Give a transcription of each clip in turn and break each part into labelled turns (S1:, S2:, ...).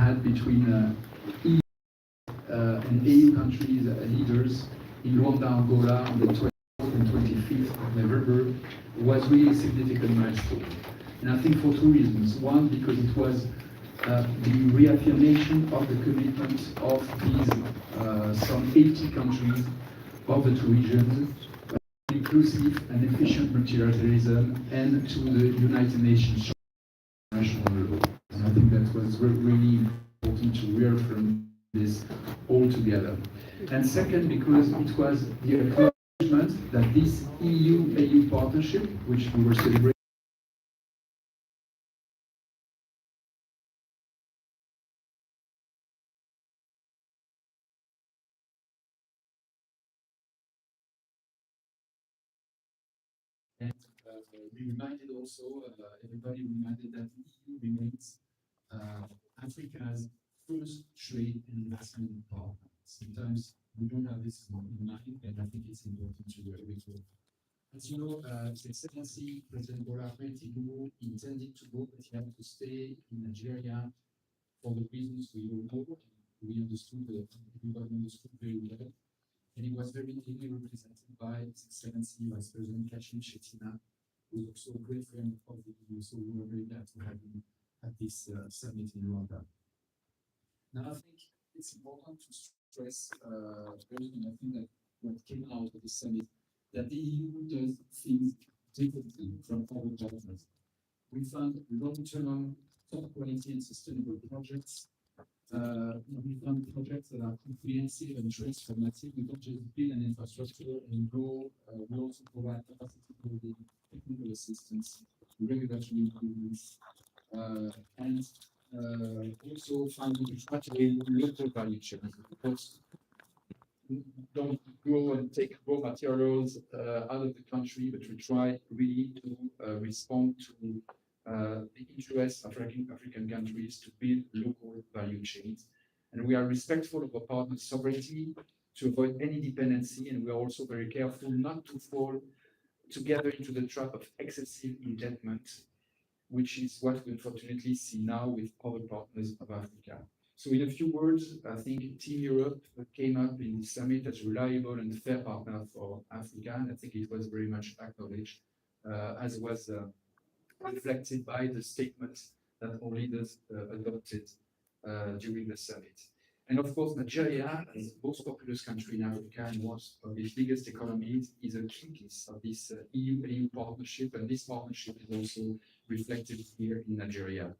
S1: had between EU and AU countries leaders in Rwanda, Angola on the 24th and 25th of November was really a significant milestone. And I think for two reasons. One, because it was the reaffirmation of the commitment of these some 80 countries of the two regions, inclusive and efficient multilateralism, and to the United Nations international law. And I think that was really important to reaffirm this all together. And second, because it was the acknowledgement that this EU-AU partnership, which we were celebrating, and we reminded also, everybody reminded that the EU remains Africa's first trade and investment partner. Sometimes we don't have this in mind, and I think it's important to recall. As you know, His Excellency President Bola Ahmed Tinubu intended to go, but he had to stay in Nigeria for the reasons we all know. We understood, everybody understood very well. And he was very ably represented by His Excellency Vice President Kashim Shettima, who is also a great friend of the EU. So we were very glad to have him at this summit in Rwanda. Now, I think it's important to stress, and I think that what came out of the summit, that the EU does things differently from other governments. We found long-term, top-quality and sustainable projects. We found projects that are comprehensive and transformative. We don't just build an infrastructure and go, we also provide capacity building, technical assistance, regulatory improvements, and also finding to strategy local value chains. Because we don't go and take raw materials out of the country, but we try really to respond to the interests of African countries to build local value chains. And we are respectful of our partners' sovereignty to avoid any dependency, and we are also very careful not to fall together into the trap of excessive indebtedness, which is what we unfortunately see now with other partners of Africa. So in a few words, I think Team Europe came up in the summit as a reliable and fair partner for Africa, and I think it was very much acknowledged, as was reflected by the statements that all leaders adopted during the summit. And of course, Nigeria, as the most populous country in Africa and one of its biggest economies, is a key piece of this EU-AU partnership, and this partnership is also reflected here in Nigeria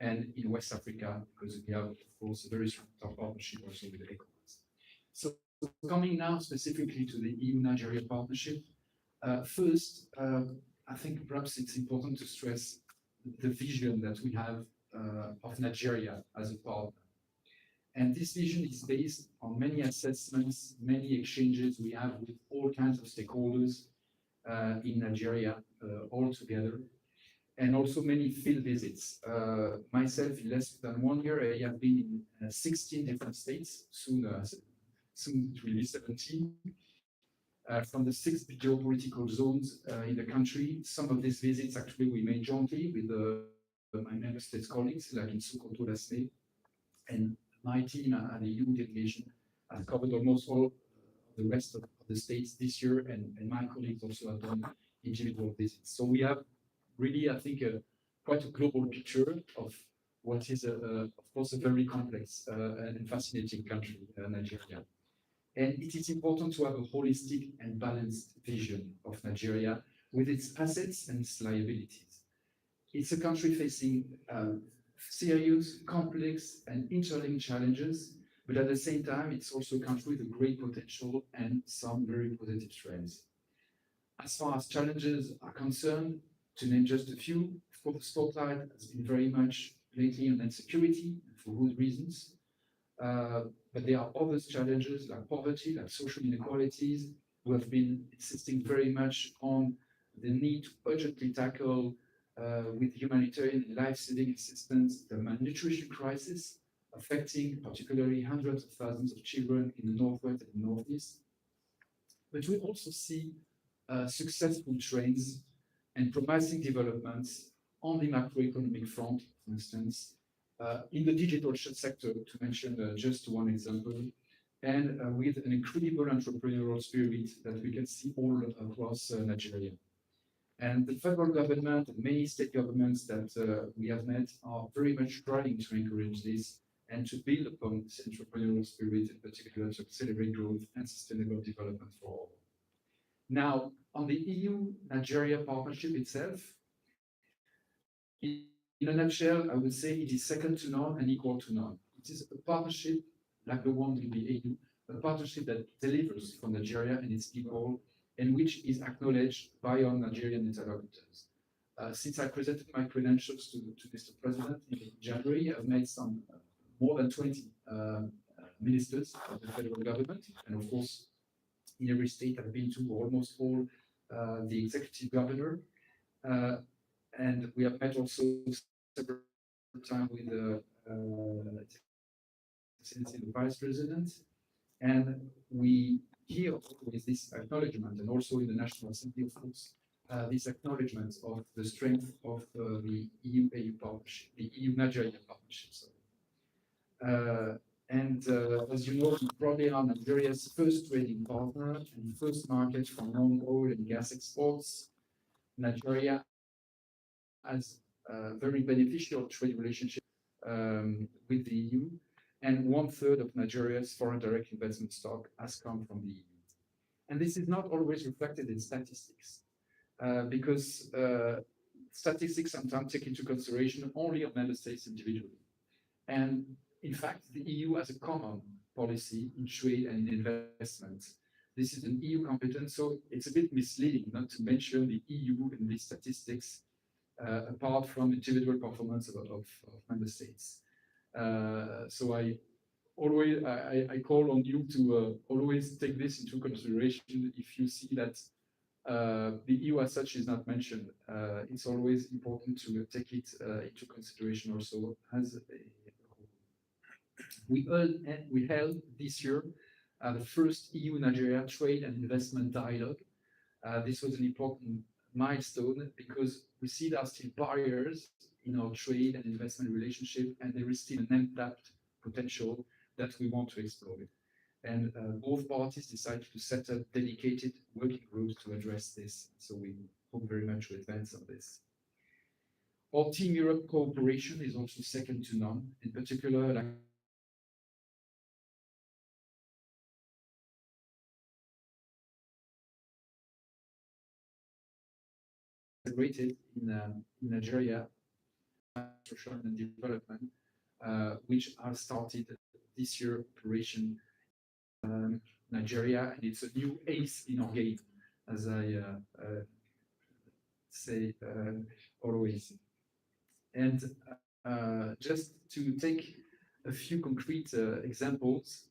S1: and in West Africa, because we have, of course, a very strong partnership also with ECOWAS. So coming now specifically to the EU-Nigeria partnership, first, I think perhaps it's important to stress the vision that we have of Nigeria as a partner. And this vision is based on many assessments, many exchanges we have with all kinds of stakeholders in Nigeria all together, and also many field visits. Myself, in less than 1 year, I have been in 16 different states, soon it will be 17. From the 6 geopolitical zones in the country. Some of these visits actually we made jointly with my member states colleagues, like in Sokoto last May. And my team at the EU delegation has covered almost all the rest of the states this year, and my colleagues also have done individual visits. So we have really, I think, quite a global picture of what is, of course, a very complex and fascinating country, Nigeria. And it is important to have a holistic and balanced vision of Nigeria with its assets and its liabilities. It's a country facing serious, complex, and interlinked challenges, but at the same time, it's also a country with a great potential and some very positive trends. As far as challenges are concerned, to name just a few, for the spotlight has been very much lately on insecurity, for good reasons. But there are other challenges like poverty, like social inequalities, who have been insisting very much on the need to urgently tackle with humanitarian and life-saving assistance the malnutrition crisis, affecting particularly hundreds of thousands of children in the northwest and northeast. But we also see successful trends and promising developments on the macroeconomic front, for instance, in the digital sector, to mention just one example, and with an incredible entrepreneurial spirit that we can see all across Nigeria. And the federal government and many state governments that we have met are very much trying to encourage this and to build upon this entrepreneurial spirit, in particular to accelerate growth and sustainable development for all. Now, on the EU-Nigeria partnership itself, in a nutshell, I would say it is second to none and equal to none. It is a partnership like the one with the EU, a partnership that delivers for Nigeria and its people, and which is acknowledged by our Nigerian interlocutors. Since I presented my credentials to Mr. President in January, I've met some more than 20 ministers of the federal government, and of course, in every state I've been to, almost all the executive governor, and we have met also several times with the vice president, and we hear with this acknowledgement, and also in the National Assembly, of course, this acknowledgement of the strength of the EU-AU partnership, the EU-Nigeria partnership. As you know, we probably are Nigeria's first trading partner and first market for non-oil and gas exports. Nigeria has a very beneficial trade relationship with the EU, and 1/3 of Nigeria's foreign direct investment stock has come from the EU. And this is not always reflected in statistics, because statistics sometimes take into consideration only of member states individually. And in fact, the EU has a common policy in trade and in investment. This is an EU competence, so it's a bit misleading not to mention the EU in these statistics, apart from individual performance of member states. So I call on you to always take this into consideration if you see that the EU as such is not mentioned. It's always important to take it into consideration also as we held this year the first EU-Nigeria trade and investment dialogue. This was an important milestone because we see there are still barriers in our trade and investment relationship, and there is still an untapped potential that we want to explore. And both parties decided to set up dedicated working groups to address this. So we hope very much to advance on this. Our Team Europe cooperation is also second to none. In particular, like celebrated in Nigeria, social and development, which have started this year operation Nigeria, and it's a new ace in our game, as I say always. And just to take a few concrete examples,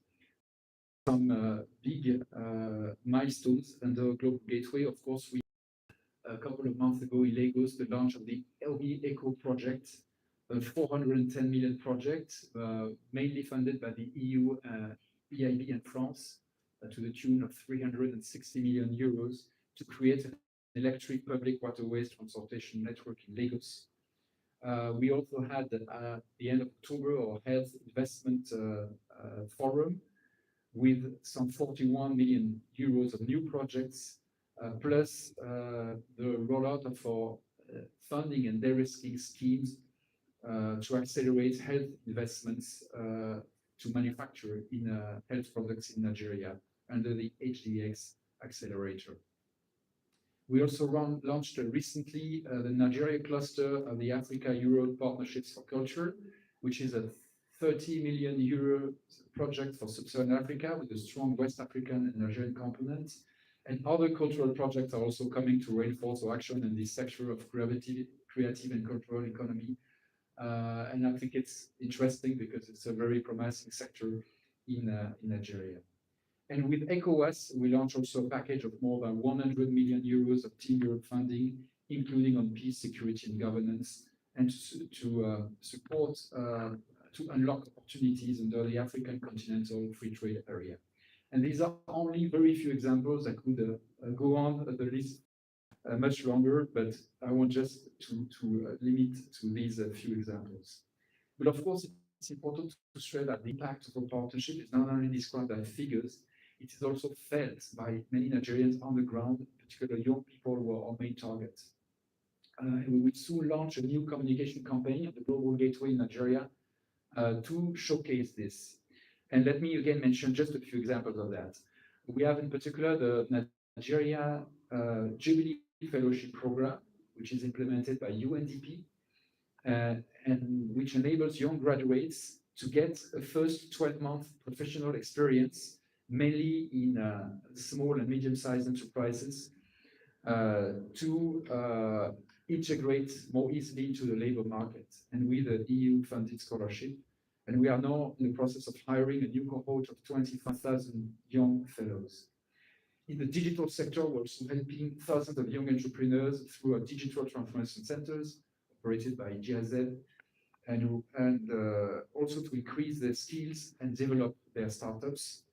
S1: some big milestones under Global Gateway. Of course, we a couple of months ago in Lagos the launch of the LB Eco project, a 410 million project, mainly funded by the EU, EIB and France, to the tune of 360 million euros to create an electric public waterways transportation network in Lagos. We also had at the end of October our health investment forum with some 41 million euros of new projects, plus the rollout of our funding and de-risking schemes to accelerate health investments to manufacture in health products in Nigeria under the HDX accelerator. We also launched recently the Nigeria cluster of the Africa-Europe Partnerships for Culture, which is a 30 million euro project for Sub-Saharan Africa with a strong West African and Nigerian component. And other cultural projects are also coming to reinforce our action in this sector of creative and cultural economy. And I think it's interesting because it's a very promising sector in Nigeria. And with ECOWAS, we launched also a package of more than 100 million euros of Team Europe funding, including on peace, security, and governance, and to support, to unlock opportunities under the African continental free trade area. And these are only very few examples. I could go on the list much longer, but I want just to limit to these few examples. But of course, it's important to stress that the impact of a partnership is not only described by figures, it is also felt by many Nigerians on the ground, particularly young people who are our main target. We will soon launch a new communication campaign at the Global Gateway in Nigeria to showcase this. And let me again mention just a few examples of that. We have in particular the Nigeria Jubilee Fellowship Program, which is implemented by UNDP, and which enables young graduates to get a first 12-month professional experience, mainly in small and medium-sized enterprises, to integrate more easily into the labor market, and with the EU-funded scholarship. And we are now in the process of hiring a new cohort of 25,000 young fellows. In the digital sector, we're also helping thousands of young entrepreneurs through our digital transformation centers operated by GIZ, and also to increase their skills and develop their startups.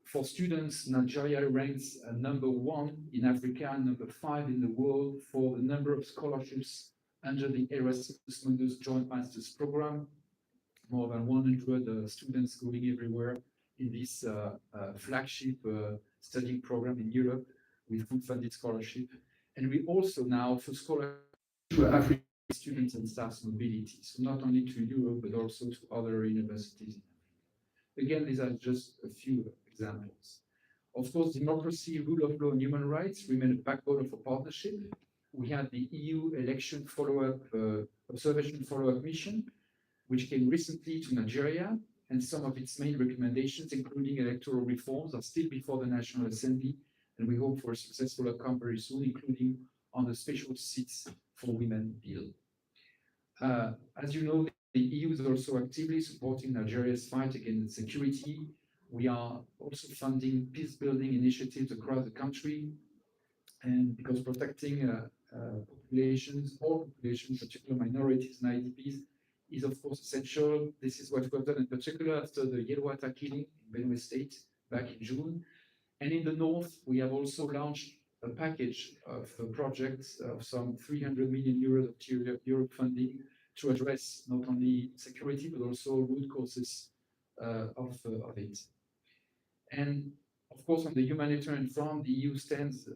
S1: For students, Nigeria ranks number 1 in Africa and number 5 in the world for the number of scholarships under the Erasmus Mundus Joint Masters Program. More than 100 students going everywhere in this flagship studying program in Europe with full-funded scholarship. And we also now offer scholarship to African students and staff mobility, so not only to Europe, but also to other universities. Again, these are just a few examples. Of course, democracy, rule of law, and human rights remain a backbone of our partnership. We had the EU election follow-up, observation follow-up mission, which came recently to Nigeria, and some of its main recommendations, including electoral reforms, are still before the National Assembly, and we hope for a successful outcome very soon, including on the special seats for women bill. As you know, the EU is also actively supporting Nigeria's fight against insecurity. We are also funding peace-building initiatives across the country, and because protecting populations, all populations, particularly minorities and IDPs, is of course essential. This is what we've done in particular after the Yelwata killing in Benue State back in June. And in the north, we have also launched a package of projects of some 300 million euros of Europe funding to address not only security, but also root causes of it. And of course, on the humanitarian front, the EU stands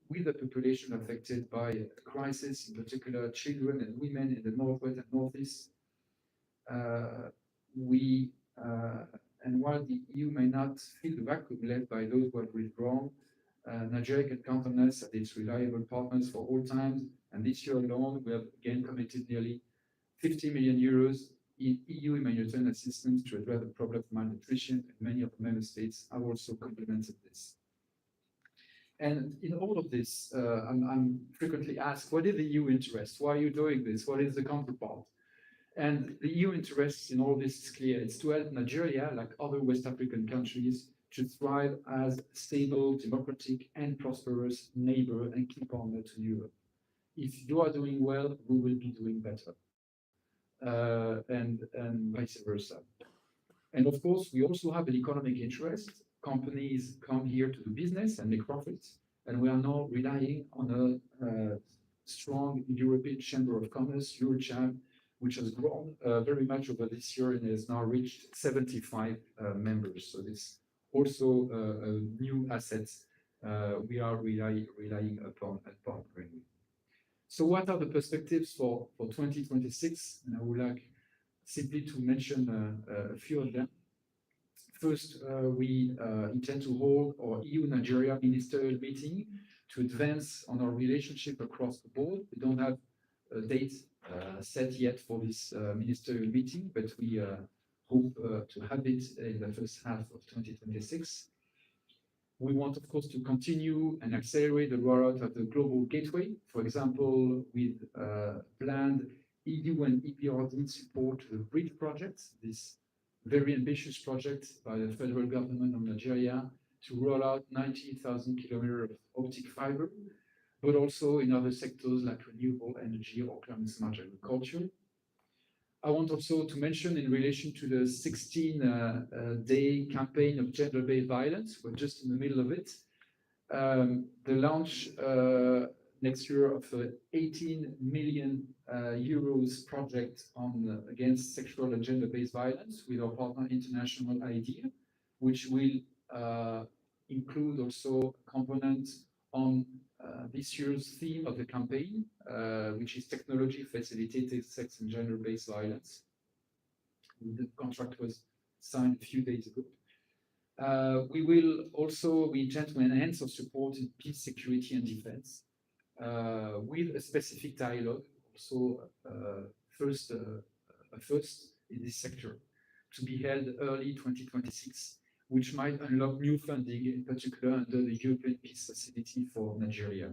S1: with the population affected by a crisis, in particular children and women in the northwest and northeast. And while the EU may not fill the vacuum left by those who have withdrawn, Nigeria can count on us as its reliable partners for all times. And this year alone, we have again committed nearly 50 million euros in EU humanitarian assistance to address the problem of malnutrition, and many of the member states have also complemented this. And in all of this, I'm frequently asked, what is the EU interest? Why are you doing this? What is the counterpart? And the EU interest in all this is clear. It's to help Nigeria, like other West African countries, to thrive as a stable, democratic, and prosperous neighbor and key partner to Europe. If you are doing well, we will be doing better, and vice versa. And of course, we also have an economic interest. Companies come here to do business and make profits, and we are now relying on a strong European Chamber of Commerce, EuroCham, which has grown very much over this year and has now reached 75 members. So this also a new asset we are relying upon at partnering. So what are the perspectives for 2026? And I would like simply to mention a few of them. First, we intend to hold our EU-Nigeria ministerial meeting to advance on our relationship across the board. We don't have a date set yet for this ministerial meeting, but we hope to have it in the first half of 2026. We want, of course, to continue and accelerate the rollout of the Global Gateway, for example, with planned EU and EBRD support to the BRIDGE project, this very ambitious project by the federal government of Nigeria to roll out 90,000 kilometers of optic fiber, but also in other sectors like renewable energy or climate smart agriculture. I want also to mention, in relation to the 16-day campaign of gender-based violence, we're just in the middle of it, the launch next year of a 18 million euros project on against sexual and gender-based violence with our partner International IDEA, which will include also a component on this year's theme of the campaign, which is technology facilitated sex and gender-based violence. The contract was signed a few days ago. We intend to enhance our support in peace, security, and defense with a specific dialogue, also first in this sector, to be held early 2026, which might unlock new funding, in particular under the European Peace Facility for Nigeria.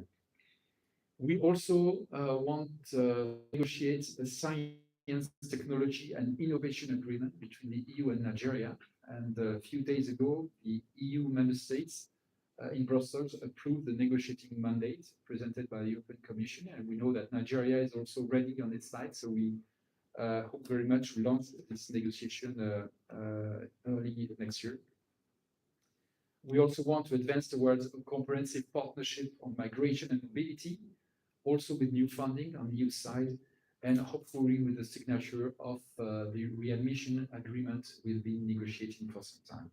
S1: We also want to negotiate a science, technology, and innovation agreement between the EU and Nigeria. And a few days ago, the EU member states in Brussels approved the negotiating mandate presented by the European Commission. And we know that Nigeria is also ready on its side. So we hope very much to launch this negotiation early next year. We also want to advance towards a comprehensive partnership on migration and mobility, also with new funding on the EU side, and hopefully with the signature of the readmission agreement we've been negotiating for some time.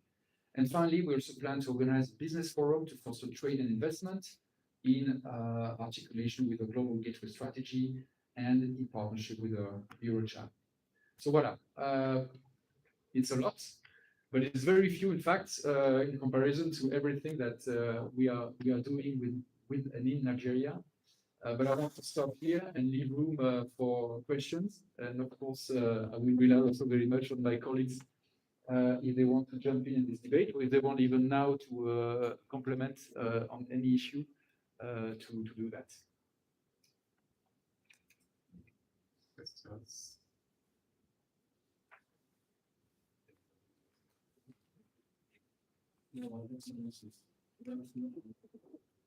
S1: And finally, we also plan to organize a business forum to foster trade and investment in articulation with a global gateway strategy and in partnership with Eurochat. So voilà, it's a lot, but it's very few, in fact, in comparison to everything that we are doing with and in Nigeria. But I want to stop here and leave room for questions. And of course, I will rely also very much on my colleagues if they want to jump in this debate, or if they want even now to complement on any issue to do that. Questions?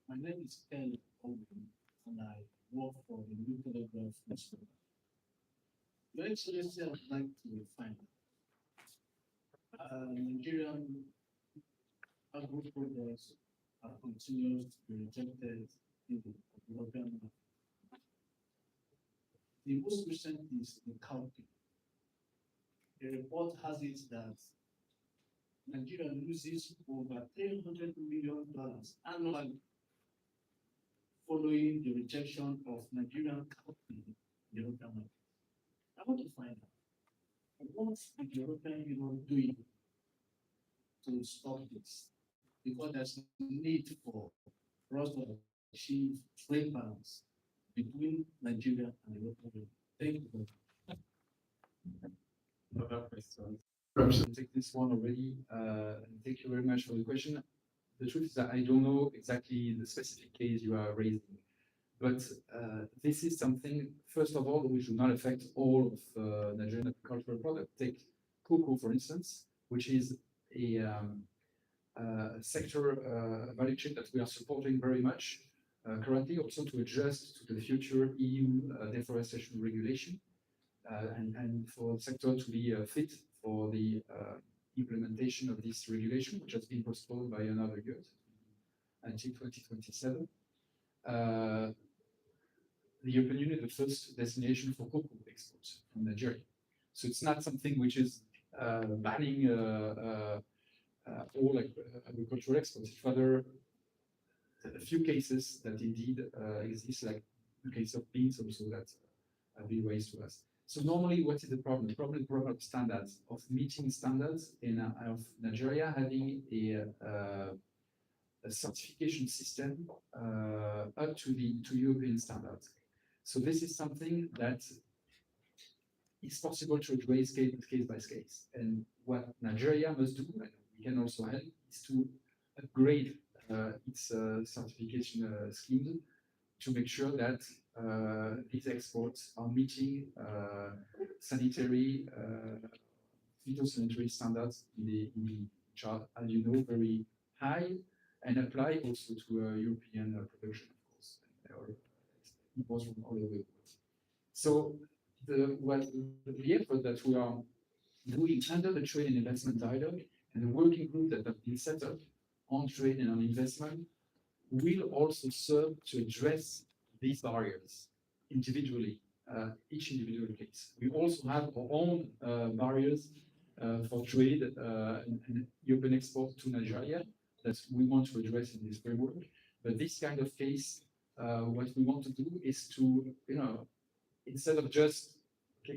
S2: My name is Ken Owen, and I work for the New Telegraph Institute. Your Excellency, I would like to find Nigerian agro products are continuous to be rejected in the European market. The most recent is the cowpea. The report has it that Nigeria loses over $300 million annually following the rejection of Nigerian cowpea in the European market. I want to find out what is the European Union doing to stop this, because there's a need for us to achieve trade balance between Nigeria and the European Union. Thank you.
S1: Other questions? Perhaps I'll take this one already. Thank you very much for the question. The truth is that I don't know exactly the specific case you are raising, but this is something, first of all, which will not affect all of Nigerian agricultural products. Take cocoa, for instance, which is a sector value chain that we are supporting very much currently, also to adjust to the future EU deforestation regulation and for the sector to be fit for the implementation of this regulation, which has been postponed by another year until 2027. The European Union is the first destination for cocoa exports from Nigeria. So it's not something which is banning all agricultural exports. It's rather a few cases that indeed exist, like the case of beans also that have been raised to us. So normally, what is the problem? The problem is the problem of standards, of meeting standards in of Nigeria having a certification system up to European standards. So this is something that is possible to address case by case. And what Nigeria must do, and we can also help, is to upgrade its certification scheme to make sure that these exports are meeting sanitary, phytosanitary standards which are, as you know, very high and apply also to European production, of course, or imports from all over the world. So the effort that we are doing under the Trade and Investment Dialogue and the working group that have been set up on trade and on investment will also serve to address these barriers individually, each individual case. We also have our own barriers for trade and European export to Nigeria that we want to address in this framework. But this kind of case, what we want to do is to, instead of just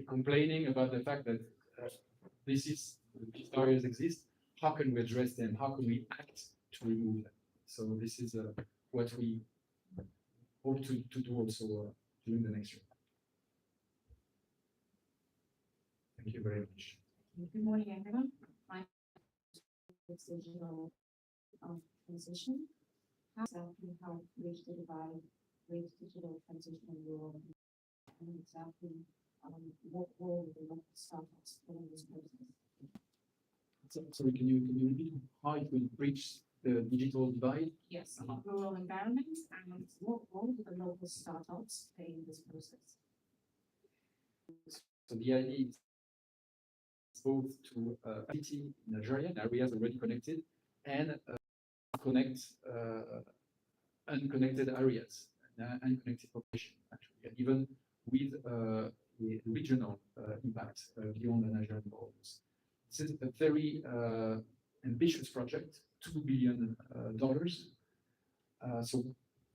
S1: complaining about the fact that these barriers exist, how can we address them? How can we act to remove them? So this is what we hope to do also during the next year. Thank you very much.
S3: Good morning, everyone. My digital transition. How exactly how bridge the divide, bridge digital transition in rural, and exactly what role the local startups play in this process?
S1: Sorry, can you repeat how it will bridge the digital divide?
S3: Yes, rural environments, and what role do the local startups play in this process?
S1: So the idea is both to city in Nigeria, in areas already connected, and connect unconnected areas, unconnected population, actually, and even with the regional impact beyond the Nigerian borders. This is a very ambitious project, $2 billion. So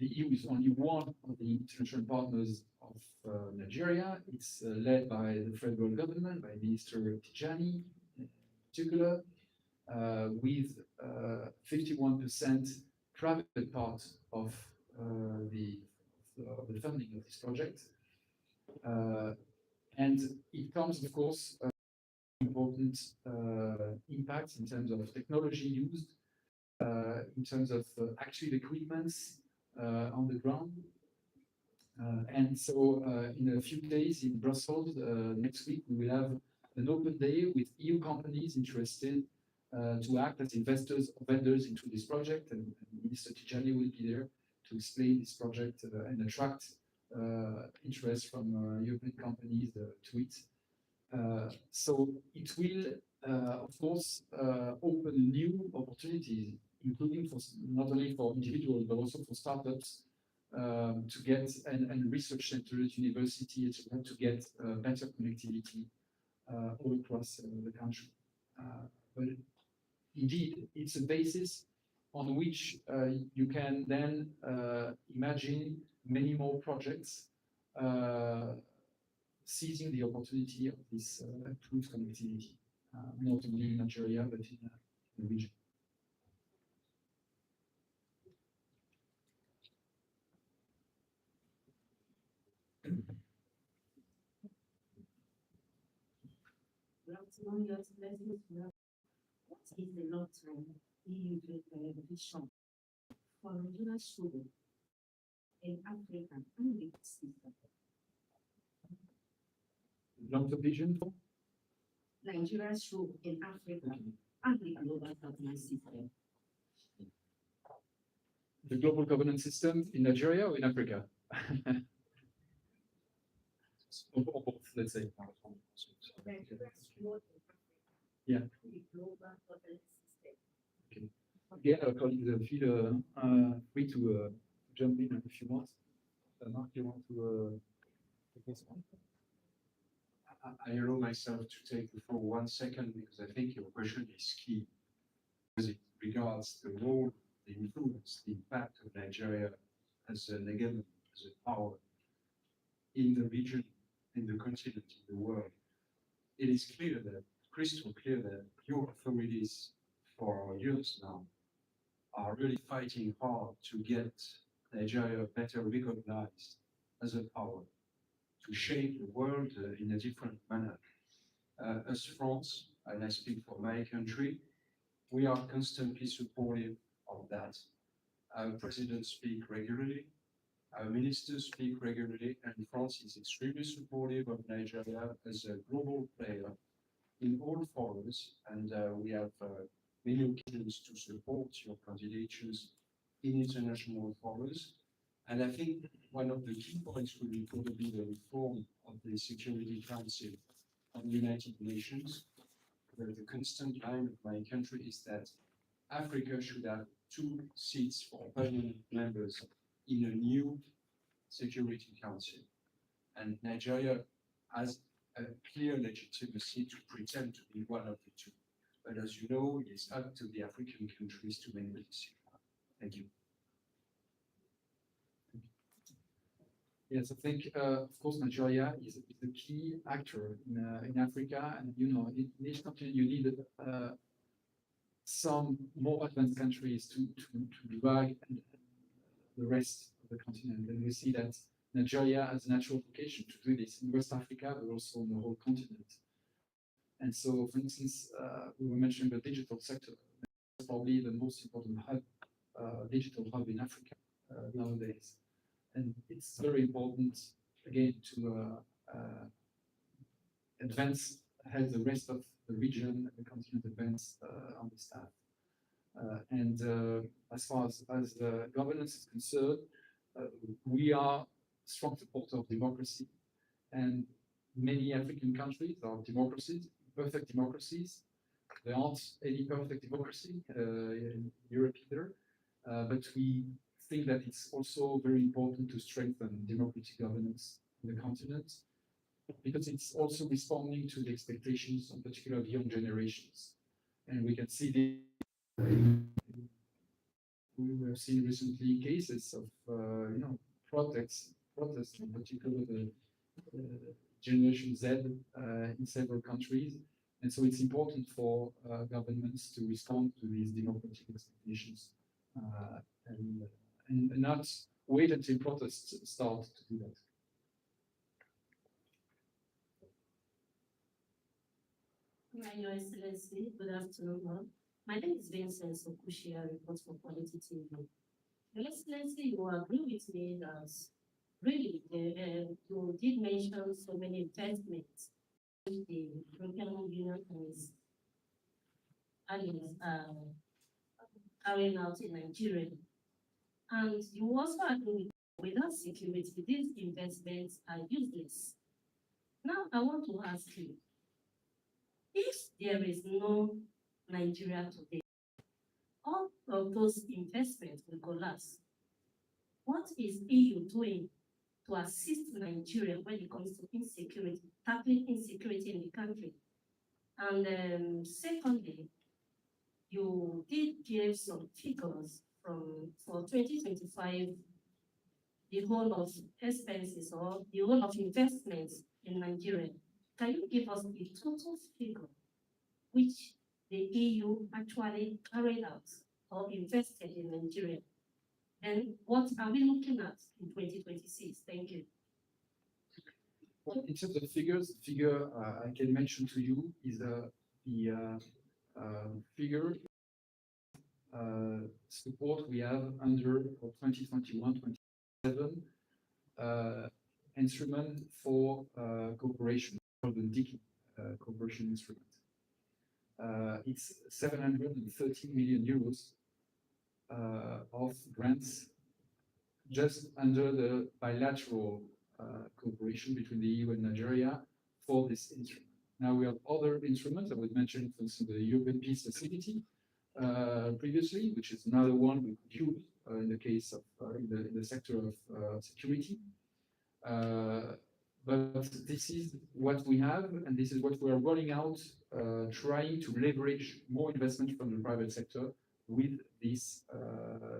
S1: the EU is only one of the international partners of Nigeria. It's led by the federal government, by Minister Tijani in particular, with 51% private part of the funding of this project. And it comes, of course, important impacts in terms of technology used, in terms of actual equipments on the ground. And so in a few days in Brussels, next week, we will have an open day with EU companies interested to act as investors or vendors into this project. And Minister Tijani will be there to explain this project and attract interest from European companies to it. So it will, of course, open new opportunities, including for not only for individuals but also for startups to get and research centers, universities, to get better connectivity all across the country. But indeed, it's a basis on which you can then imagine many more projects seizing the opportunity of this improved connectivity, not only in Nigeria, but in the region.
S3: What is the long-term EU vision for regional struggle in Africa and the system?
S1: Long-term vision for
S3: Nigeria's role in Africa and the global governance system.
S1: the global governance system in Nigeria or in Africa? Or both, let's say.
S3: Nigeria's role in Africa.
S1: Yeah.
S3: The global governance system.
S1: Okay. Again, our colleagues feel free to jump in if you want. Mark, you want to take this one?
S4: I allow myself to take the floor 1 second because I think your question is key. As it regards the role, the influence, the impact of Nigeria as an hegemon, as a power in the region, in the continent, in the world. It is clear that, crystal clear that your authorities for years now are really fighting hard to get Nigeria better recognized as a power, to shape the world in a different manner. As France, and I speak for my country, we are constantly supportive of that. Our presidents speak regularly, our ministers speak regularly, and France is extremely supportive of Nigeria as a global player in all forums, and we have many occasions to support your candidatures in international forums. And I think one of the key points will be probably the reform of the Security Council of the United Nations, where the constant line of my country is that Africa should have 2 seats for permanent members in a new Security Council. And Nigeria has a clear legitimacy to pretend to be one of the two. But as you know, it's up to the African countries to make the decision. Thank you.
S1: Yes, I think, of course, Nigeria is a key actor in Africa, and in each country you need some more advanced countries to drag the rest of the continent. And we see that Nigeria has a natural vocation to do this in West Africa, but also in the whole continent. And so, for instance, we were mentioning the digital sector. It's probably the most important hub, digital hub in Africa nowadays. And it's very important, again, to advance, help the rest of the region and the continent advance on this path. And as far as governance is concerned, we are strong supporters of democracy, and many African countries are democracies, perfect democracies. There aren't any perfect democracy in Europe either, but we think that it's also very important to strengthen democratic governance in the continent, because it's also responding to the expectations, in particular of young generations. And we can see we have seen recently cases of protests, in particular the Generation Z in several countries. And so it's important for governments to respond to these democratic expectations and not wait until protests start to do that.
S5: Your Excellency, good afternoon. My name is Vincent Sokushi, I report for Quality TV. Your Excellency, you agree with me that really you did mention so many investments which the European Union is carrying out in Nigeria. And you also agree without security, these investments are useless. Now, I want to ask you, if there is no Nigeria today, all of those investments will collapse. What is EU doing to assist Nigeria when it comes to insecurity, tackling insecurity in the country? And secondly, you did give some figures for 2025, the whole of expenses or the whole of investments in Nigeria. Can you give us the total figure which the EU actually carried out or invested in Nigeria? And what are we looking at in 2026? Thank you.
S1: Well, in terms of figures, the figure I can mention to you is the figure support we have under 2021-27 instrument for cooperation, called the DICI cooperation instrument. It's 730 million euros of grants just under the bilateral cooperation between the EU and Nigeria for this instrument. Now we have other instruments. I was mentioning, for instance, the European Peace Facility previously, which is another one we could use in the case of in the sector of security. But this is what we have, and this is what we are rolling out, trying to leverage more investment from the private sector with this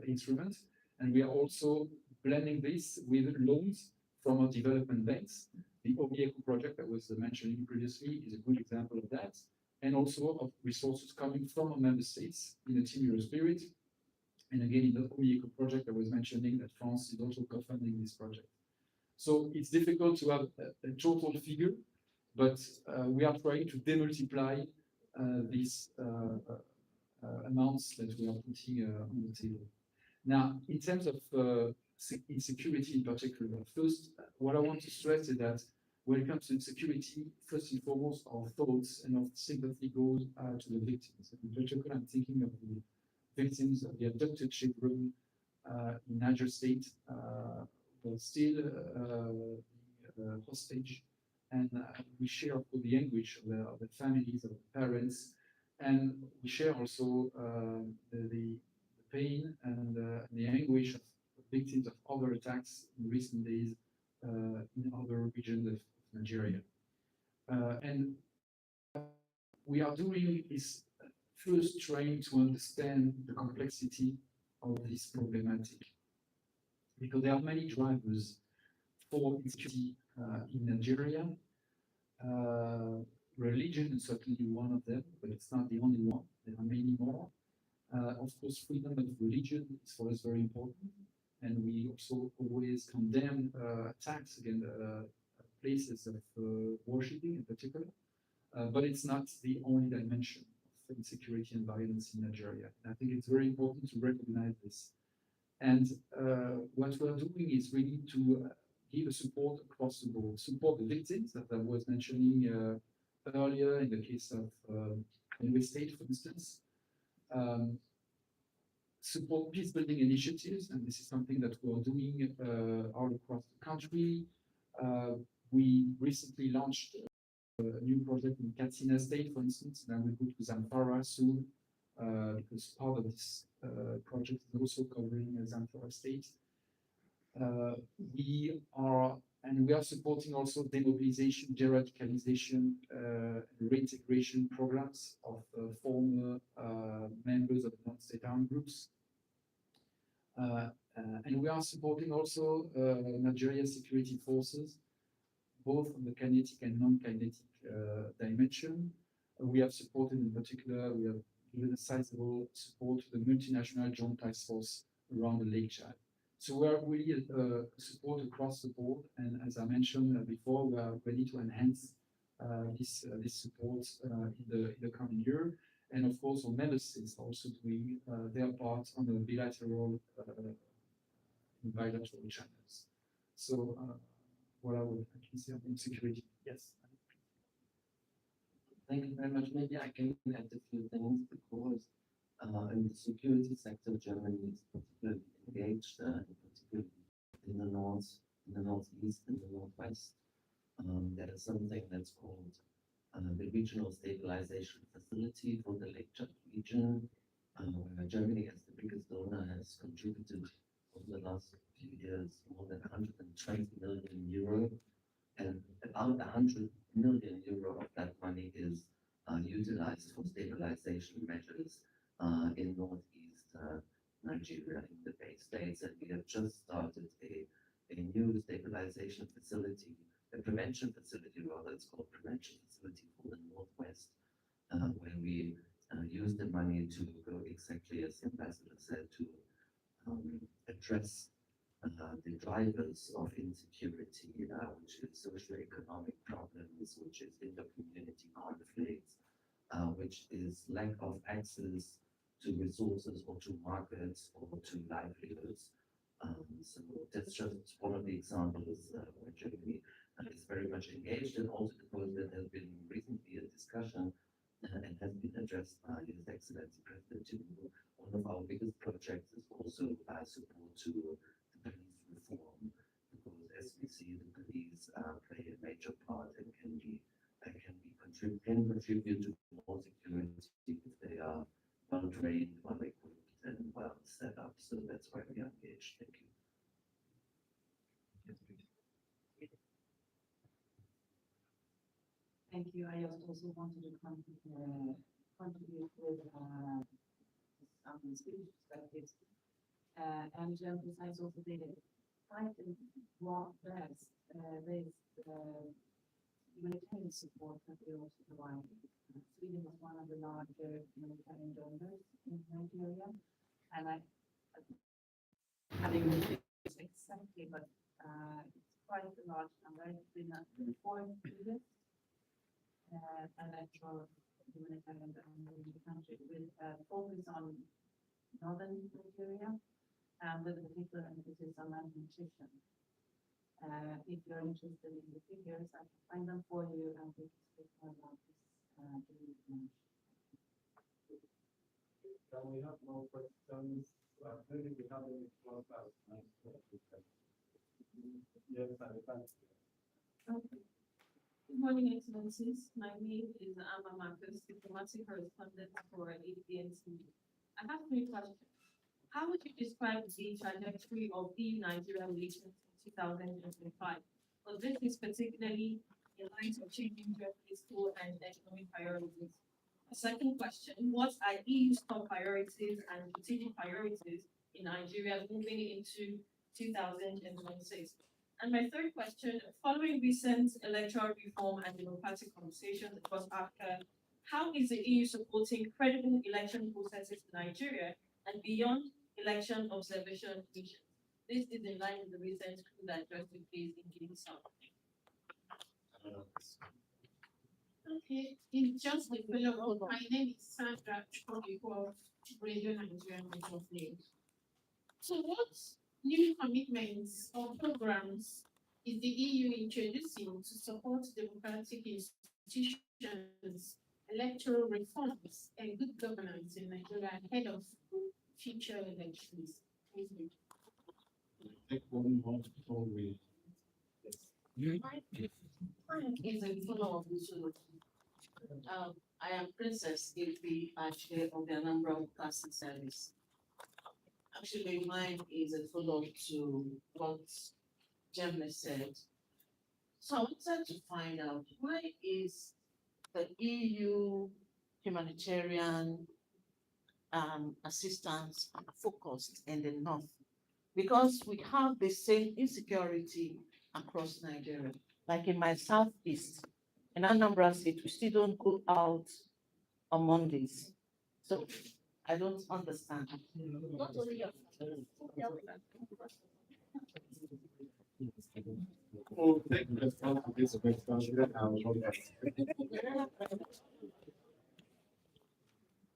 S1: instrument. And we are also blending this with loans from our development banks. The OBECO project I was mentioning previously is a good example of that, and also of resources coming from our member states in a team Euro spirit. And again, in the OBECO project I was mentioning that France is also co-funding this project. So it's difficult to have a total figure, but we are trying to demultiply these amounts that we are putting on the table. Now, in terms of insecurity in particular, first, what I want to stress is that when it comes to insecurity, first and foremost, our thoughts and our sympathy goes to the victims. In particular, I'm thinking of the victims of the abducted children in Niger State, but still hostage. And we share, of course, the anguish of the families, of the parents, and we share also the pain and the anguish of victims of other attacks in recent days in other regions of Nigeria. And we are doing is first trying to understand the complexity of this problematic, because there are many drivers for insecurity in Nigeria. Religion is certainly one of them, but it's not the only one. There are many more. Of course, freedom of religion is for us very important, and we also always condemn attacks against places of worshiping in particular. But it's not the only dimension of insecurity and violence in Nigeria. And I think it's very important to recognize this. And what we're doing is really to give a support across the board, support the victims that I was mentioning earlier in the case of Benue State, for instance. Support peace building initiatives, and this is something that we're doing all across the country. We recently launched a new project in Katsina State, for instance, and I will go to Zamfara soon, because part of this project is also covering Zamfara State. We are supporting also demobilization, de-radicalization, and reintegration programs of former members of non-state armed groups. And we are supporting also Nigeria security forces, both on the kinetic and non-kinetic dimension. We have supported, in particular, we have given a sizable support to the multinational joint task force around the Lake Chad. So we are really support across the board, and as I mentioned before, we are ready to enhance this support in the coming year. And of course, our member states are also doing their part on the bilateral channels. So what I would actually say on security, yes.
S6: Thank you very much. Maybe I can add a few things because in the security sector, Germany is particularly engaged, particularly in the northeast, and the northwest. There is something that's called the Regional Stabilization Facility for the Lake Chad region, where Germany, as the biggest donor, has contributed over the last few years more than 120 million euro, and about 100 million euro of that money is utilized for stabilization measures in northeast Nigeria, in the Bay States, and we have just started a new stabilization facility, a prevention facility, rather, it's called prevention facility for the northwest, where we use the money to go exactly as the ambassador said, to address the drivers of insecurity, which is socioeconomic problems, which is inter-community conflicts, which is lack of access to resources or to markets or to livelihoods. So that's just one of the examples where Germany is very much engaged, and also because there has been recently a discussion and has been addressed by His Excellency President Tinubu. One of our biggest projects is also support to the police reform, because as we see, the police play a major part and can contribute to more security if they are well trained, well equipped, and well set up. So that's why we are engaged. Thank you. Yes, please.
S3: Thank you. I also wanted to contribute with some speech perspectives and to emphasize also the quite vast humanitarian support that we also provide. Sweden is one of the larger humanitarian donors in Nigeria, and I having exactly, but it's quite a large number. It's been 4 years. Bilateral humanitarian donor in the country with focus on northern Nigeria and with a particular emphasis on malnutrition. If you're interested in the figures, I can find them for you and we can speak more about this during the lunch.
S7: We have more questions? Maybe we have any close-out. Yes, thanks.
S5: Okay. Good morning, Excellencies. My name is Amma Marcus, diplomatic correspondent for ADNC. I have 3 questions. how would you describe the trajectory of EU-Nigeria relations in 2025? Because this is particularly in light of changing geopolitical and economic priorities. A second question, what are EU's top priorities and strategic priorities in Nigeria moving into 2026? And my third question, following recent electoral reform and democratic conversations across Africa, how is the EU supporting credible election processes in Nigeria and beyond election observation missions? This is in line with the recent coup that just took place in Guinea-Bissau.
S8: Okay, it's just a follow-up. My name is Sandra Chukwu, Radio Nigeria Metroplay. So what new commitments or programs is the EU introducing to support democratic institutions, electoral reforms, and good governance in Nigeria ahead of future elections? Thank you.
S1: Take one more before we.
S9: Is a follow-up to I am Princess AP, chair of the Anambra Casting Service. Actually, mine is a follow-up to what Gemma said. So I wanted to find out why is the EU humanitarian assistance focused in the north? Because we have the same insecurity across Nigeria. Like in my southeast, in Anambra State, we still don't go out on Mondays. So I don't understand. Not only your
S1: Oh, thank you. Let's start with this question.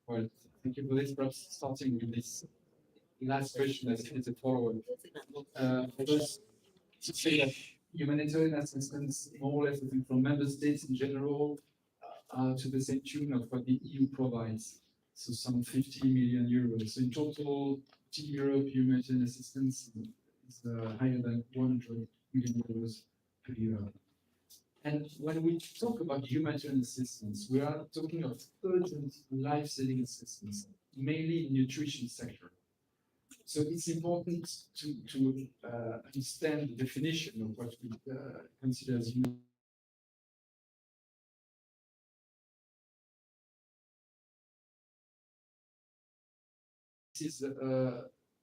S1: Well, thank you for this. Perhaps starting with this last question as it's a follow-up. First, to say that humanitarian assistance, more or less, I think, from member states in general, to the same tune of what the EU provides. So some 50 million euros. So in total, to Europe, humanitarian assistance is higher than 100 million euros per year. And when we talk about humanitarian assistance, we are talking of urgent life-saving assistance, mainly in nutrition sector. So it's important to understand the definition of what we consider as human. This is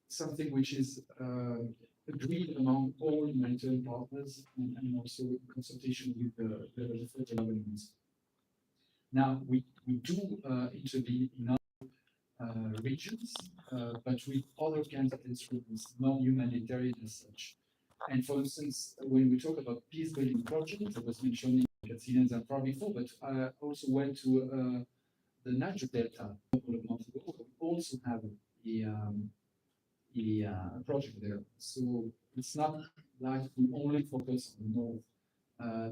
S1: something which is agreed among all humanitarian partners and also in consultation with the federal government. Now, we do intervene in other regions, but with other kinds of instruments, not humanitarian as such. And for instance, when we talk about peace building projects, I was mentioning Katsina and far before, but I also went to the Niger Delta a couple of months ago. We also have a project there. So it's not like we only focus on the north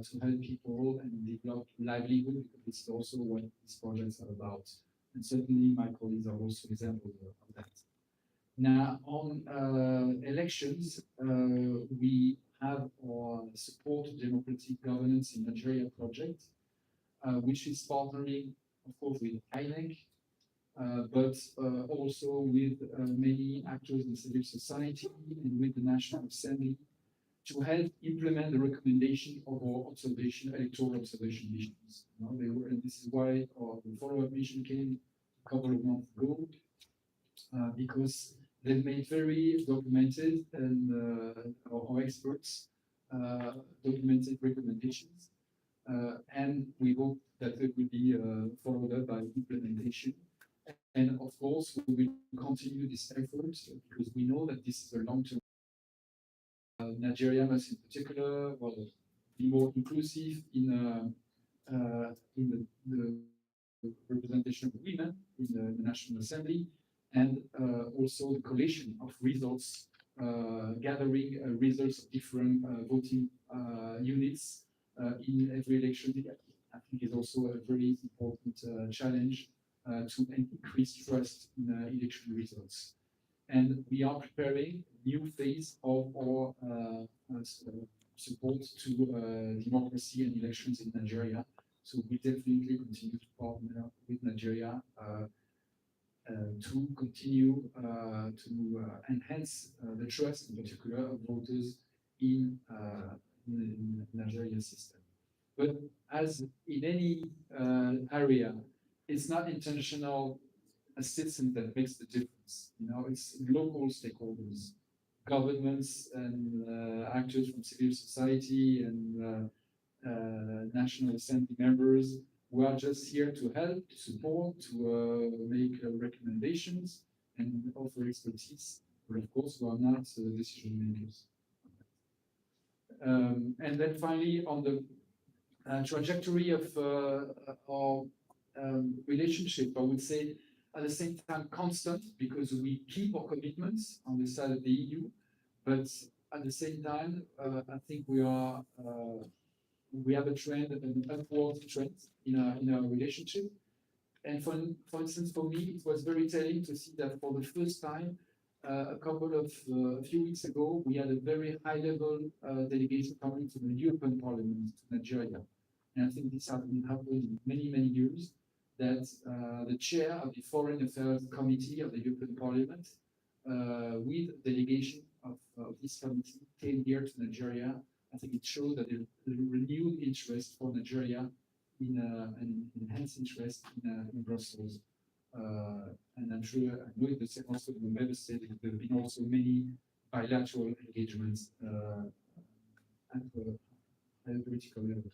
S1: to help people and develop livelihood, because it's also what these projects are about. And certainly my colleagues are also examples of that. Now, on elections, we have our support democratic governance in Nigeria project, which is partnering, of course, with INEC, but also with many actors in civil society and with the National Assembly to help implement the recommendation of our electoral observation missions. You know, and this is why our follow-up mission came a couple of months ago, because they've made very documented and our experts documented recommendations, and we hope that they will be followed up by implementation. And of course, we will continue this effort because we know that this is a long-term. Nigeria must, in particular, well, be more inclusive in the representation of women in the National Assembly, and also the collation of results, gathering results of different voting units in every election. I think is also a very important challenge to increase trust in election results. And we are preparing a new phase of our support to democracy and elections in Nigeria. So we definitely continue to partner with Nigeria to continue to enhance the trust, in particular, of voters in the Nigerian system. But as in any area, it's not international assistance that makes the difference. You know, it's local stakeholders, governments and actors from civil society and National Assembly members who are just here to help, to support, to make recommendations and offer expertise, but of course who are not decision makers. And then finally, on the trajectory of our relationship, I would say at the same time constant because we keep our commitments on the side of the EU, but at the same time, I think we have a trend, an upward trend in our relationship. And for instance, for me, it was very telling to see that for the first time, a few weeks ago, we had a very high-level delegation coming to the European Parliament to Nigeria. And I think this has been happening in many, many years, that the chair of the Foreign Affairs Committee of the European Parliament, with a delegation of this committee, came here to Nigeria. I think it shows that the renewed interest for Nigeria in an enhanced interest in Brussels. And I'm sure, I know the same also in the member state, there have been also many bilateral engagements at a political level.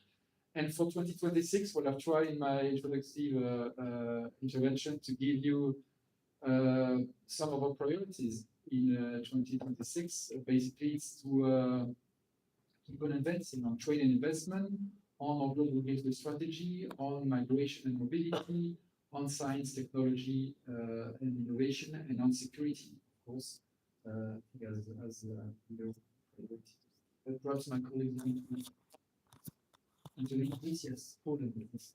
S1: And for 2026, what I've tried in my introductive intervention to give you some of our priorities in 2026. Basically, it's to keep on advancing on trade and investment, on our global gateway strategy, on migration and mobility, on science, technology, and innovation, and on security, of course, as you know, priorities. But perhaps my colleagues will intervene. Please, yes, Poland, please.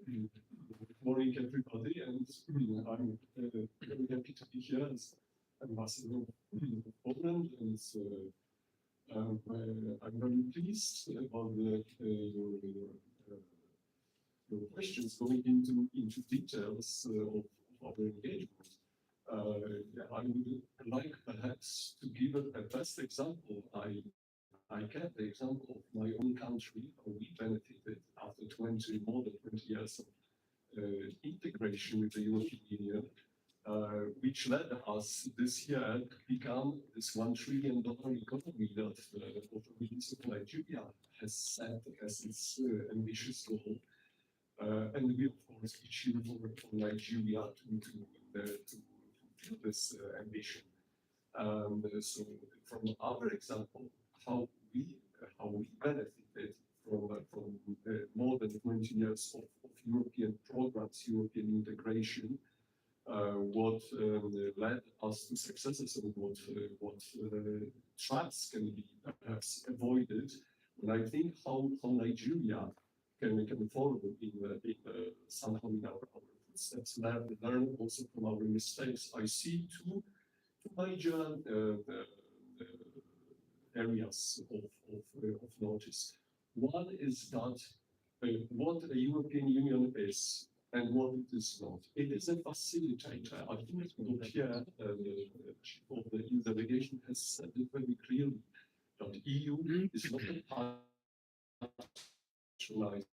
S7: Good morning, everybody, and I'm very happy to be here as ambassador of Poland, and I'm very pleased about your questions going into details of our engagement. I would like perhaps to give a best example. I get the example of my own country, how we benefited after more than 20 years of integration with the European Union, which led us this year to become this $1 trillion economy that the Minister of Nigeria has set as its ambitious goal. And we, of course, achieve for Nigeria to fulfill this ambition. So, from our example, how we benefited from more than 20 years of European programs, European integration, what led us to successes and what traps can be perhaps avoided. And I think how Nigeria can follow somehow in our footsteps, learn also from our mistakes. I see two major areas of notice. One is that what a European Union is and what it is not. It is a facilitator. I think Pierre, the chief of the EU delegation, has said it very clearly that the EU is not a patronizing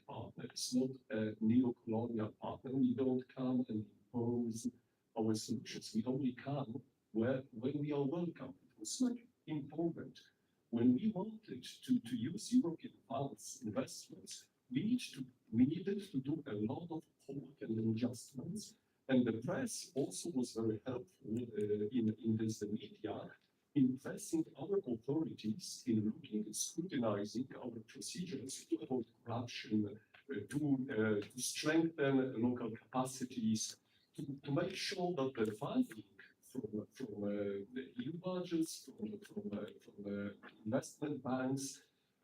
S7: partner. It's not a neo-colonial partner. We don't come and impose our solutions. We only come when we are welcome. It was like important. When we wanted to use European funds, investments, we needed to do a lot of homework and adjustments. And the press also was very helpful in this, the media, in pressing our authorities, in looking and scrutinizing our procedures to avoid corruption, to strengthen local capacities, to make sure that the funding from the EU budgets, from the investment banks,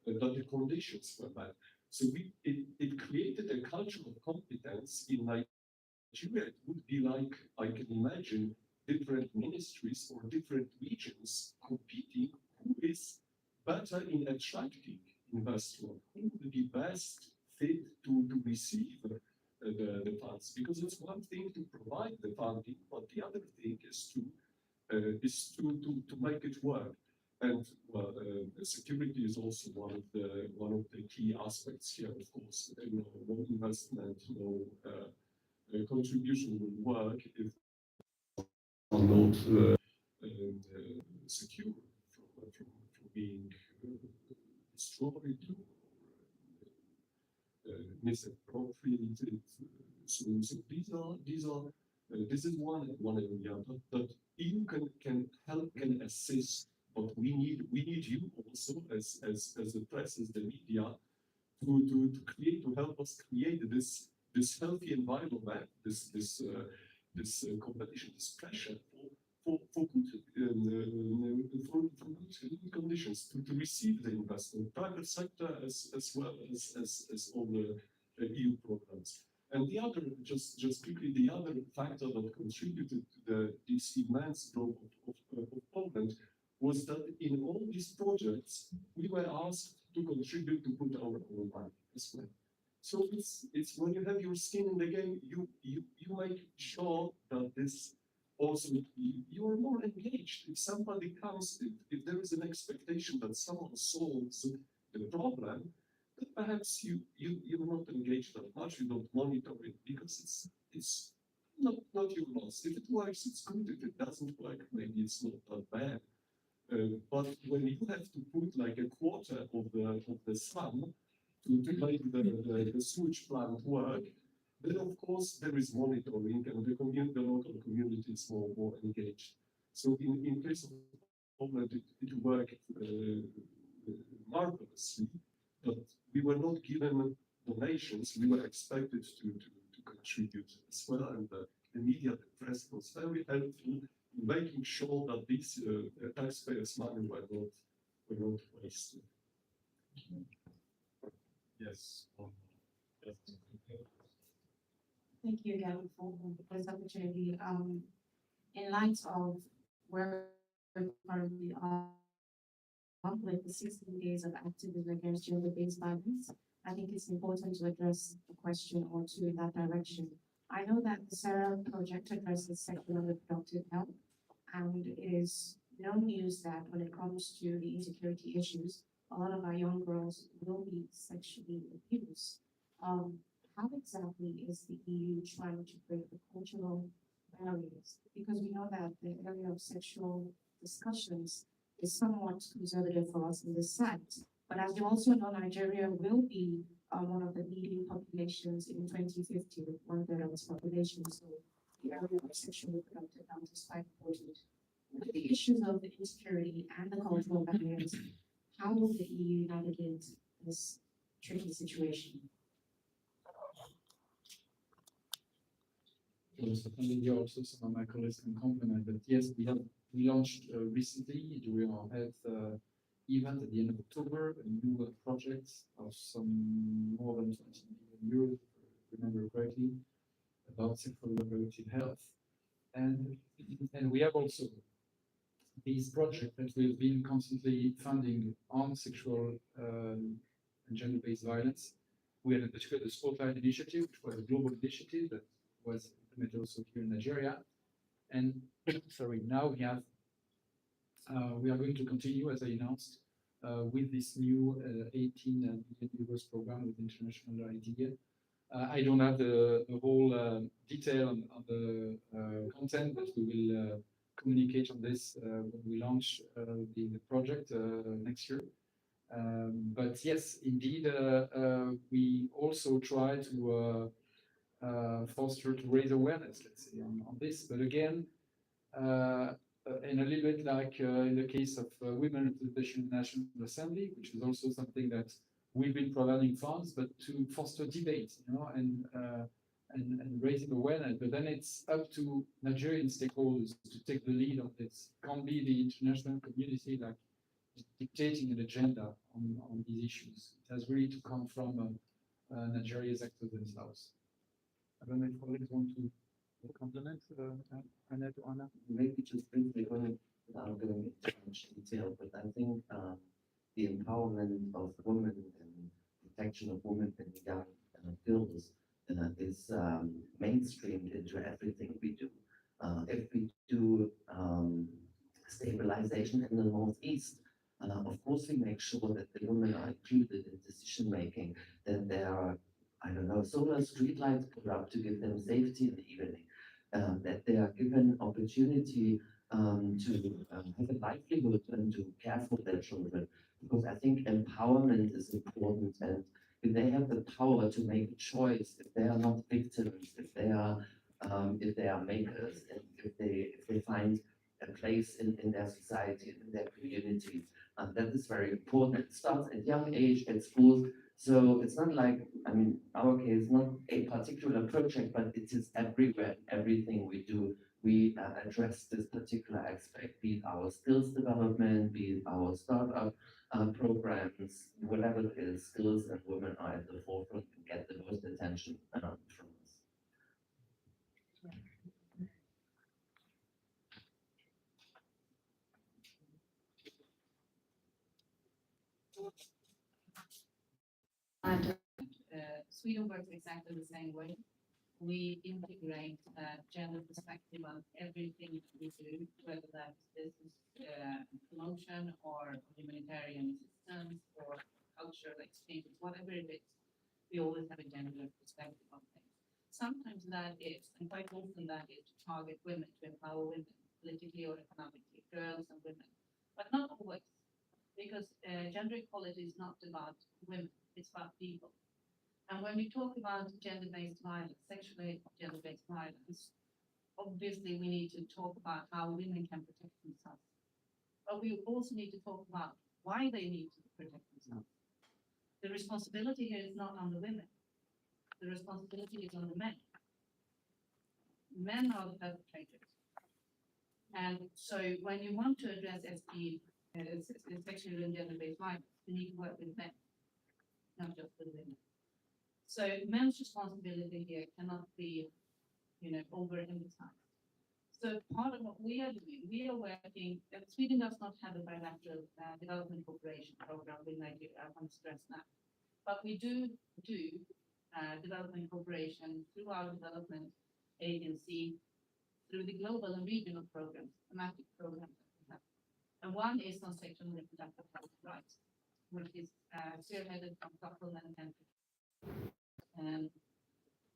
S7: that the conditions were met. So it created a culture of competence in Nigeria. It would be like, I can imagine, different ministries or different regions competing who is better in attracting investment, who would be best fit to receive the funds, because it's one thing to provide the funding, but the other thing is to make it work. And well, security is also one of the key aspects here. Of course, no investment, no contribution will work if are not secure from being destroyed or misappropriated. So this is one area that EU can help, can assist, but we need you also as the press, as the media, to help us create this healthy environment, this competition, this pressure for good conditions to receive the investment, private sector as well as all the EU programs. And the other, just quickly, the other factor that contributed to this immense growth of Poland was that in all these projects, we were asked to contribute, to put our own money as well. So it's when you have your skin in the game, you make sure that this also you are more engaged. If somebody comes, if there is an expectation that someone solves the problem, then perhaps you're not engaged that much. You don't monitor it because it's not your loss. If it works, it's good. If it doesn't work, maybe it's not that bad. But when you have to put like a quarter of the sum to make the switch plant work, then of course there is monitoring and the local community is more engaged. So in case of Poland, it worked marvelously, but we were not given donations. We were expected to contribute as well, and the media, the press was very helpful in making sure that these taxpayers' money were not wasted. Yes. Yes.
S3: Thank you again for this opportunity. In light of where we currently are with the 16 days of activism against gender-based violence, I think it's important to address a question or two in that direction. I know that the Sarah project addresses sexual and reproductive health, and it is no news that when it comes to the insecurity issues, a lot of our young girls will be sexually abused. How exactly is the EU trying to break the cultural barriers? Because we know that the area of sexual discussions is somewhat conservative for us in this site. But as you also know, Nigeria will be one of the leading populations in 2050 with 1/3 of its population. So the area of sexual reproductive health is quite important. With the issues of insecurity and the cultural barriers, how will the EU navigate this tricky situation?
S1: So maybe also some of my colleagues can complement, but yes, we launched recently during our health event at the end of October a new project of some more than 20 million euros, if I remember correctly, about sexual and reproductive health, and we have also these projects that we've been constantly funding on sexual and gender-based violence. We had in particular the Spotlight Initiative, which was a global initiative that was implemented also here in Nigeria. And sorry, now we are going to continue, as I announced, with this new 18 million euros program with international idea. I don't have the whole detail on the content, but we will communicate on this when we launch the project next year. But yes, indeed, we also try to foster, to raise awareness, let's say, on this. But again, and a little bit like in the case of women representation in the National Assembly, which is also something that we've been providing funds, but to foster debate, and raising awareness. But then it's up to Nigerian stakeholders to take the lead on this. It can't be the international community like dictating an agenda on these issues. It has really to come from Nigeria's actors themselves. I don't know if colleagues want to complement Annette or Anna.
S6: Maybe just briefly without going into too much detail, but I think the empowerment of women and protection of women and young girls is mainstreamed into everything we do. If we do stabilization in the Northeast, of course, we make sure that the women are included in decision making, that there are, I don't know, solar streetlights put up to give them safety in the evening, that they are given opportunity to have a livelihood and to care for their children. Because I think empowerment is important, and if they have the power to make a choice, if they are not victims, if they are makers, and if they find a place in their society, in their community, that is very important. It starts at young age at schools. So it's not like, I mean, our case, not a particular project, but it is everywhere, everything we do. We address this particular aspect, be it our skills development, be it our startup programs, whatever it is, skills and women are at the forefront and get the most attention from us.
S10: And Sweden works exactly the same way. We integrate gender perspective on everything we do, whether that's business promotion or humanitarian assistance or cultural exchange, whatever it is. We always have a gender perspective on things. Sometimes that is, and quite often that is to target women, to empower women politically or economically, girls and women, but not always, because gender equality is not about women, it's about people. And when we talk about gender-based violence, sexually gender-based violence, obviously we need to talk about how women can protect themselves. But we also need to talk about why they need to protect themselves. The responsibility here is not on the women. The responsibility is on the men. Men are the perpetrators. And so when you want to address SP, sexual and gender-based violence, you need to work with men, not just with women. So men's responsibility here cannot be, overemphasized. So part of what we are doing, we are working, Sweden does not have a bilateral development cooperation program with Nigeria, I want to stress that. But we do development cooperation through our development agency, through the global and regional programs, thematic programs that we have. And one is on sexual and reproductive health rights, which is spearheaded from Stockholm and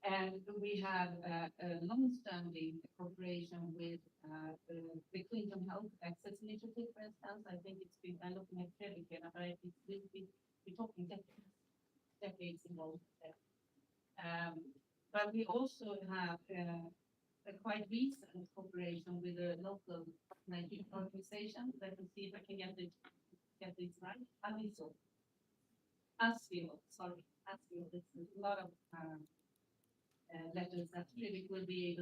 S10: and we have a long-standing cooperation with the Clinton Health Access Initiative, for instance. I think it's been looking at Fredrik, but we're talking decades involved there. But we also have a quite recent cooperation with a local Nigerian organization. Let me see if I can get this right. ASFIO, sorry, ASFIO. It's a lot of letters that Fredrik will be able